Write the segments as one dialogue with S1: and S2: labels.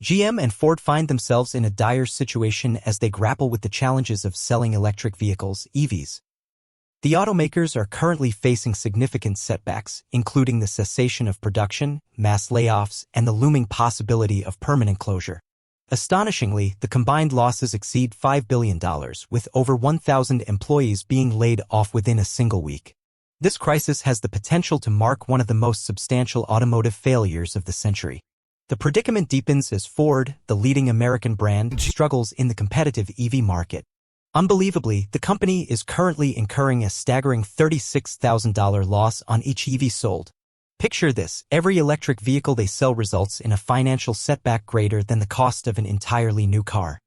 S1: GM and Ford find themselves in a dire situation as they grapple with the challenges of selling electric vehicles, EVs. The automakers are currently facing significant setbacks, including the cessation of production, mass layoffs, and the looming possibility of permanent closure. Astonishingly, the combined losses exceed $5 billion, with over 1,000 employees being laid off within a single week. This crisis has the potential to mark one of the most substantial automotive failures of the century. The predicament deepens as Ford, the leading American brand, struggles in the competitive EV market. Unbelievably, the company is currently incurring a staggering $36,000 loss on each EV sold. Picture this: every electric vehicle they sell results in a financial setback greater than the cost of an entirely new car.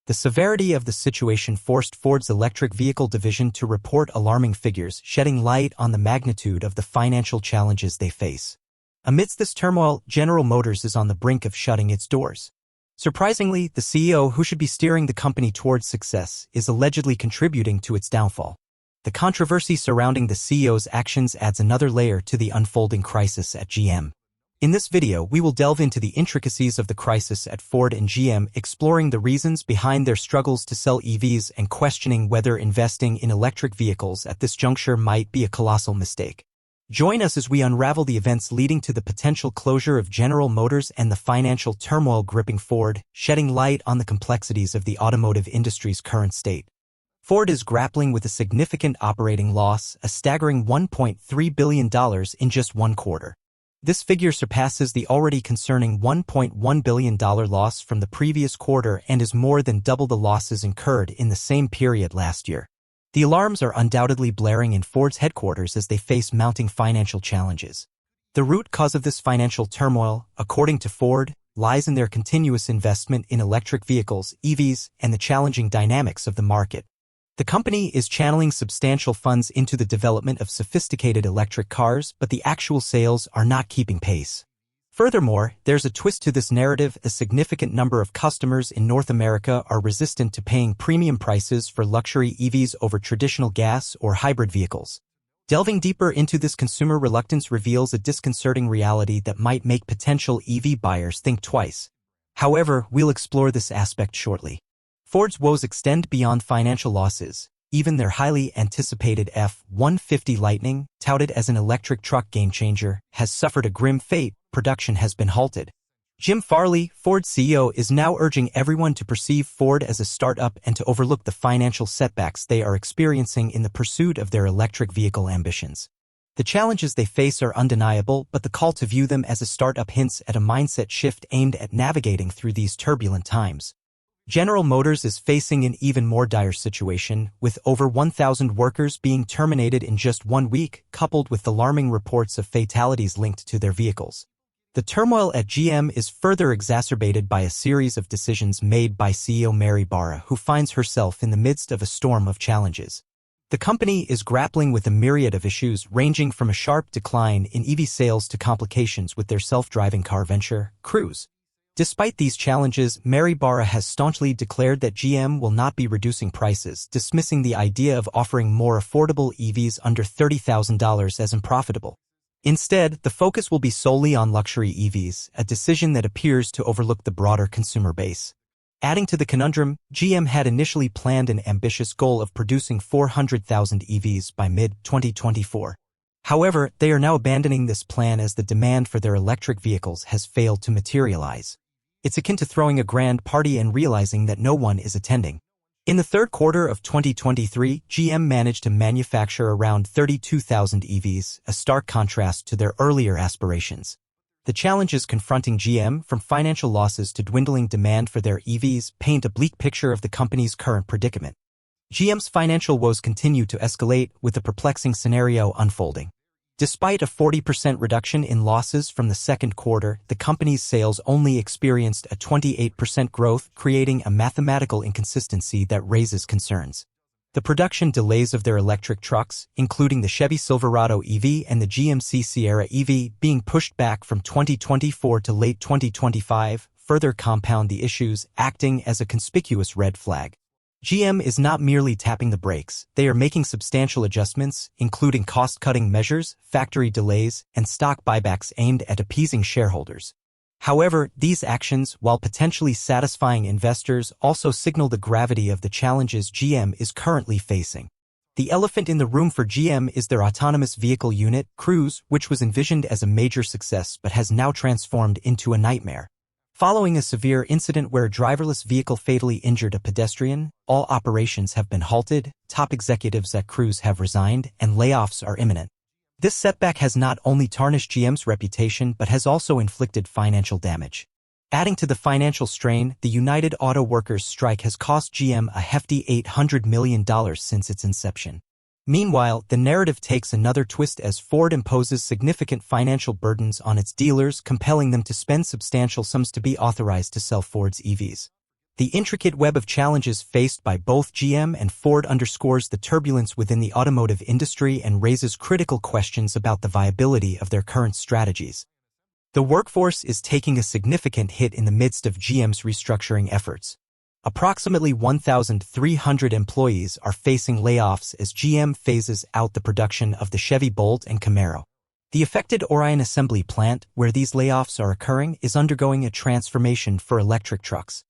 S1: The severity of the situation forced Ford's electric vehicle division to report alarming figures, shedding light on the magnitude of the financial challenges they face. Amidst this turmoil, General Motors is on the brink of shutting its doors. Surprisingly, the CEO who should be steering the company towards success is allegedly contributing to its downfall. The controversy surrounding the CEO's actions adds another layer to the unfolding crisis at GM. In this video, we will delve into the intricacies of the crisis at Ford and GM, exploring the reasons behind their struggles to sell EVs and questioning whether investing in electric vehicles at this juncture might be a colossal mistake. Join us as we unravel the events leading to the potential closure of General Motors and the financial turmoil gripping Ford, shedding light on the complexities of the automotive industry's current state. Ford is grappling with a significant operating loss, a staggering $1.3 billion in just one quarter. This figure surpasses the already concerning $1.1 billion loss from the previous quarter and is more than double the losses incurred in the same period last year. The alarms are undoubtedly blaring in Ford's headquarters as they face mounting financial challenges. The root cause of this financial turmoil, according to Ford, lies in their continuous investment in electric vehicles, EVs, and the challenging dynamics of the market. The company is channeling substantial funds into the development of sophisticated electric cars, but the actual sales are not keeping pace. Furthermore, there's a twist to this narrative. A significant number of customers in North America are resistant to paying premium prices for luxury EVs over traditional gas or hybrid vehicles. Delving deeper into this consumer reluctance reveals a disconcerting reality that might make potential EV buyers think twice. However, we'll explore this aspect shortly. Ford's woes extend beyond financial losses. Even their highly anticipated F-150 Lightning, touted as an electric truck game-changer, has suffered a grim fate. Production has been halted. Jim Farley, Ford's CEO, is now urging everyone to perceive Ford as a startup and to overlook the financial setbacks they are experiencing in the pursuit of their electric vehicle ambitions. The challenges they face are undeniable, but the call to view them as a startup hints at a mindset shift aimed at navigating through these turbulent times. General Motors is facing an even more dire situation, with over 1,000 workers being terminated in just 1 week, coupled with alarming reports of fatalities linked to their vehicles. The turmoil at GM is further exacerbated by a series of decisions made by CEO Mary Barra, who finds herself in the midst of a storm of challenges. The company is grappling with a myriad of issues ranging from a sharp decline in EV sales to complications with their self-driving car venture, Cruise. Despite these challenges, Mary Barra has staunchly declared that GM will not be reducing prices, dismissing the idea of offering more affordable EVs under $30,000 as unprofitable. Instead, the focus will be solely on luxury EVs, a decision that appears to overlook the broader consumer base. Adding to the conundrum, GM had initially planned an ambitious goal of producing 400,000 EVs by mid-2024. However, they are now abandoning this plan as the demand for their electric vehicles has failed to materialize. It's akin to throwing a grand party and realizing that no one is attending. In the third quarter of 2023, GM managed to manufacture around 32,000 EVs, a stark contrast to their earlier aspirations. The challenges confronting GM, from financial losses to dwindling demand for their EVs, paint a bleak picture of the company's current predicament. GM's financial woes continue to escalate, with a perplexing scenario unfolding. Despite a 40% reduction in losses from the second quarter, the company's sales only experienced a 28% growth, creating a mathematical inconsistency that raises concerns. The production delays of their electric trucks, including the Chevy Silverado EV and the GMC Sierra EV, being pushed back from 2024 to late 2025, further compound the issues, acting as a conspicuous red flag. GM is not merely tapping the brakes, they are making substantial adjustments, including cost-cutting measures, factory delays, and stock buybacks aimed at appeasing shareholders. However, these actions, while potentially satisfying investors, also signal the gravity of the challenges GM is currently facing. The elephant in the room for GM is their autonomous vehicle unit, Cruise, which was envisioned as a major success but has now transformed into a nightmare. Following a severe incident where a driverless vehicle fatally injured a pedestrian, all operations have been halted, top executives at Cruise have resigned, and layoffs are imminent. This setback has not only tarnished GM's reputation but has also inflicted financial damage. Adding to the financial strain, the United Auto Workers strike has cost GM a hefty $800 million since its inception. Meanwhile, the narrative takes another twist as Ford imposes significant financial burdens on its dealers, compelling them to spend substantial sums to be authorized to sell Ford's EVs. The intricate web of challenges faced by both GM and Ford underscores the turbulence within the automotive industry and raises critical questions about the viability of their current strategies. The workforce is taking a significant hit in the midst of GM's restructuring efforts. Approximately 1,300 employees are facing layoffs as GM phases out the production of the Chevy Bolt and Camaro. The affected Orion assembly plant, where these layoffs are occurring, is undergoing a transformation for electric trucks.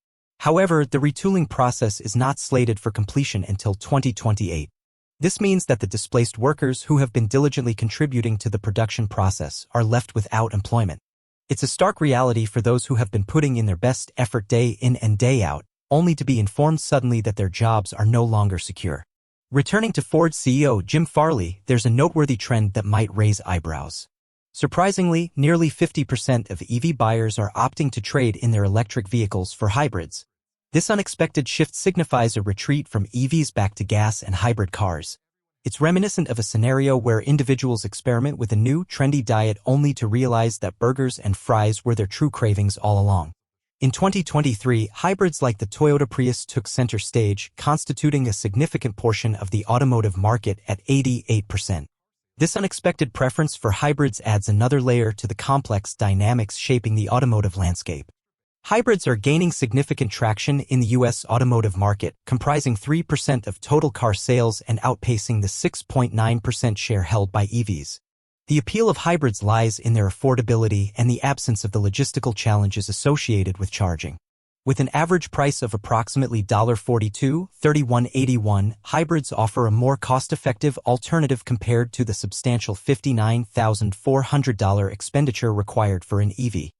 S1: However, the retooling process is not slated for completion until 2028. This means that the displaced workers who have been diligently contributing to the production process are left without employment. It's a stark reality for those who have been putting in their best effort day in and day out, only to be informed suddenly that their jobs are no longer secure. Returning to Ford CEO Jim Farley, there's a noteworthy trend that might raise eyebrows. Surprisingly, nearly 50% of EV buyers are opting to trade in their electric vehicles for hybrids. This unexpected shift signifies a retreat from EVs back to gas and hybrid cars. It's reminiscent of a scenario where individuals experiment with a new, trendy diet only to realize that burgers and fries were their true cravings all along. In 2023, hybrids like the Toyota Prius took center stage, constituting a significant portion of the automotive market at 88%. This unexpected preference for hybrids adds another layer to the complex dynamics shaping the automotive landscape. Hybrids are gaining significant traction in the U.S. automotive market, comprising 3% of total car sales and outpacing the 6.9% share held by EVs. The appeal of hybrids lies in their affordability and the absence of the logistical challenges associated with charging. With an average price of approximately $42, $31.81, hybrids offer a more cost-effective alternative compared to the substantial $59,400 expenditure required for an EV.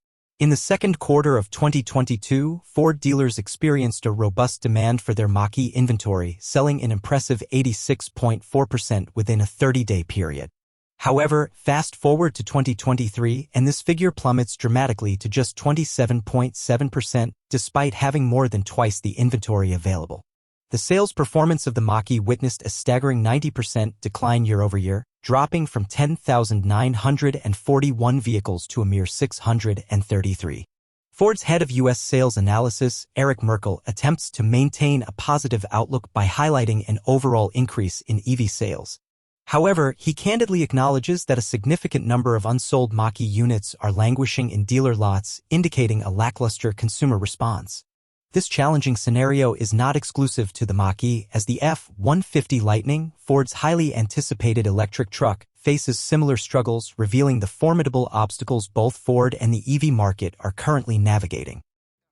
S1: In the second quarter of 2022, Ford dealers experienced a robust demand for their Mach-E inventory, selling an impressive 86.4% within a 30-day period. However, fast forward to 2023 and this figure plummets dramatically to just 27.7%, despite having more than twice the inventory available. The sales performance of the Mach-E witnessed a staggering 90% decline year-over-year, dropping from 10,941 vehicles to a mere 633. Ford's head of U.S. sales analysis, Eric Merkel, attempts to maintain a positive outlook by highlighting an overall increase in EV sales. However, he candidly acknowledges that a significant number of unsold Mach-E units are languishing in dealer lots, indicating a lackluster consumer response. This challenging scenario is not exclusive to the Mach-E, as the F-150 Lightning, Ford's highly anticipated electric truck, faces similar struggles, revealing the formidable obstacles both Ford and the EV market are currently navigating.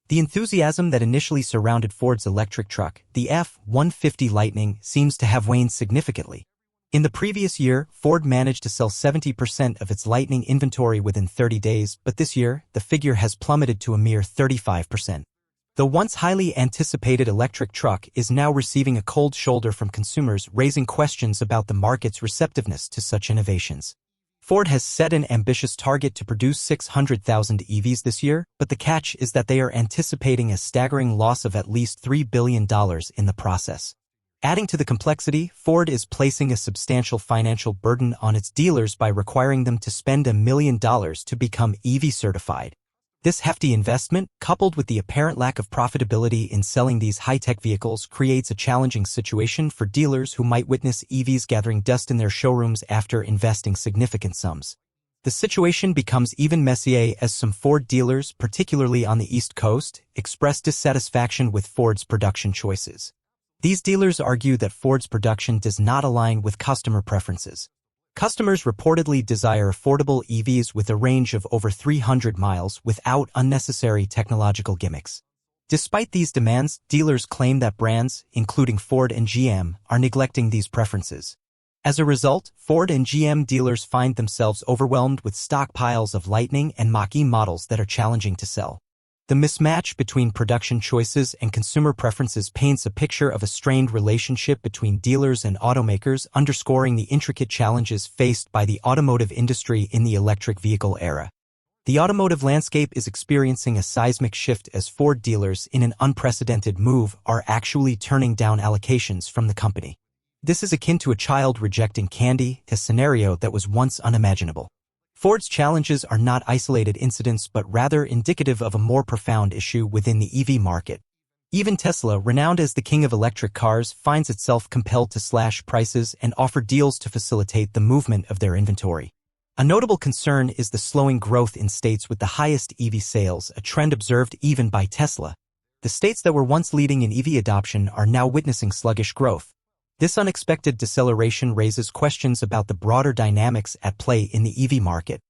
S1: The enthusiasm that initially surrounded Ford's electric truck, the F-150 Lightning, seems to have waned significantly. In the previous year, Ford managed to sell 70% of its Lightning inventory within 30 days, but this year, the figure has plummeted to a mere 35%. The once highly anticipated electric truck is now receiving a cold shoulder from consumers, raising questions about the market's receptiveness to such innovations. Ford has set an ambitious target to produce 600,000 EVs this year, but the catch is that they are anticipating a staggering loss of at least $3 billion in the process. Adding to the complexity, Ford is placing a substantial financial burden on its dealers by requiring them to spend $1 million to become EV certified. This hefty investment, coupled with the apparent lack of profitability in selling these high-tech vehicles, creates a challenging situation for dealers who might witness EVs gathering dust in their showrooms after investing significant sums. The situation becomes even messier as some Ford dealers, particularly on the East Coast, express dissatisfaction with Ford's production choices. These dealers argue that Ford's production does not align with customer preferences. Customers reportedly desire affordable EVs with a range of over 300 miles without unnecessary technological gimmicks. Despite these demands, dealers claim that brands, including Ford and GM, are neglecting these preferences. As a result, Ford and GM dealers find themselves overwhelmed with stockpiles of Lightning and Mach-E models that are challenging to sell. The mismatch between production choices and consumer preferences paints a picture of a strained relationship between dealers and automakers, underscoring the intricate challenges faced by the automotive industry in the electric vehicle era. The automotive landscape is experiencing a seismic shift as Ford dealers, in an unprecedented move, are actually turning down allocations from the company. This is akin to a child rejecting candy, a scenario that was once unimaginable. Ford's challenges are not isolated incidents but rather indicative of a more profound issue within the EV market. Even Tesla, renowned as the king of electric cars, finds itself compelled to slash prices and offer deals to facilitate the movement of their inventory. A notable concern is the slowing growth in states with the highest EV sales, a trend observed even by Tesla. The states that were once leading in EV adoption are now witnessing sluggish growth. This unexpected deceleration raises questions about the broader dynamics at play in the EV market.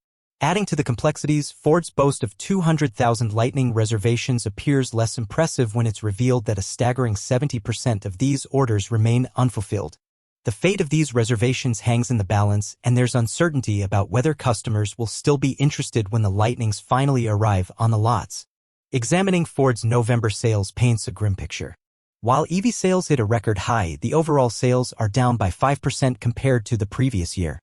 S1: Adding to the complexities, Ford's boast of 200,000 Lightning reservations appears less impressive when it's revealed that a staggering 70% of these orders remain unfulfilled. The fate of these reservations hangs in the balance, and there's uncertainty about whether customers will still be interested when the Lightnings finally arrive on the lots. Examining Ford's November sales paints a grim picture. While EV sales hit a record high, the overall sales are down by 5% compared to the previous year.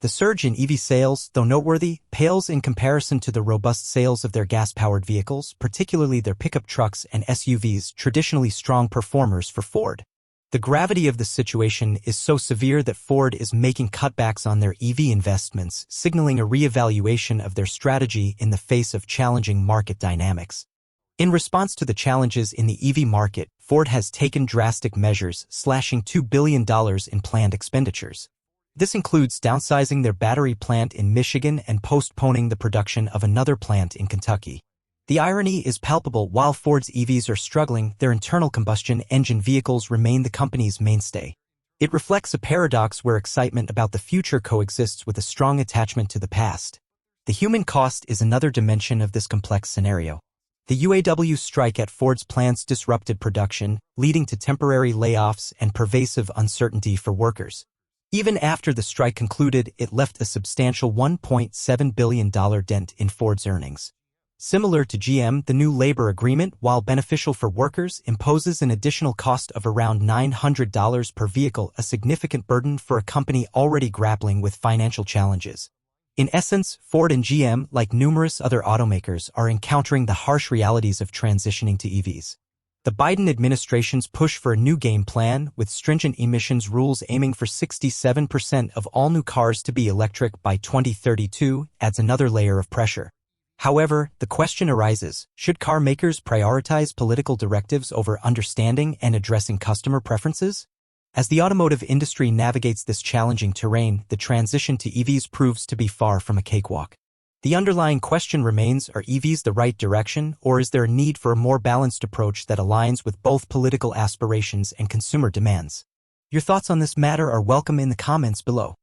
S1: The surge in EV sales, though noteworthy, pales in comparison to the robust sales of their gas-powered vehicles, particularly their pickup trucks and SUVs, traditionally strong performers for Ford. The gravity of the situation is so severe that Ford is making cutbacks on their EV investments, signaling a re-evaluation of their strategy in the face of challenging market dynamics. In response to the challenges in the EV market, Ford has taken drastic measures, slashing $2 billion in planned expenditures. This includes downsizing their battery plant in Michigan and postponing the production of another plant in Kentucky. The irony is palpable. While Ford's EVs are struggling, their internal combustion engine vehicles remain the company's mainstay. It reflects a paradox where excitement about the future coexists with a strong attachment to the past. The human cost is another dimension of this complex scenario. The UAW strike at Ford's plants disrupted production, leading to temporary layoffs and pervasive uncertainty for workers. Even after the strike concluded, it left a substantial $1.7 billion dent in Ford's earnings. Similar to GM, the new labor agreement, while beneficial for workers, imposes an additional cost of around $900 per vehicle, a significant burden for a company already grappling with financial challenges. In essence, Ford and GM, like numerous other automakers, are encountering the harsh realities of transitioning to EVs. The Biden administration's push for a new game plan, with stringent emissions rules aiming for 67% of all new cars to be electric by 2032, adds another layer of pressure. However, the question arises, should car makers prioritize political directives over understanding and addressing customer preferences? As the automotive industry navigates this challenging terrain, the transition to EVs proves to be far from a cakewalk. The underlying question remains, are EVs the right direction, or is there a need for a more balanced approach that aligns with both political aspirations and consumer demands? Your thoughts on this matter are welcome in the comments below.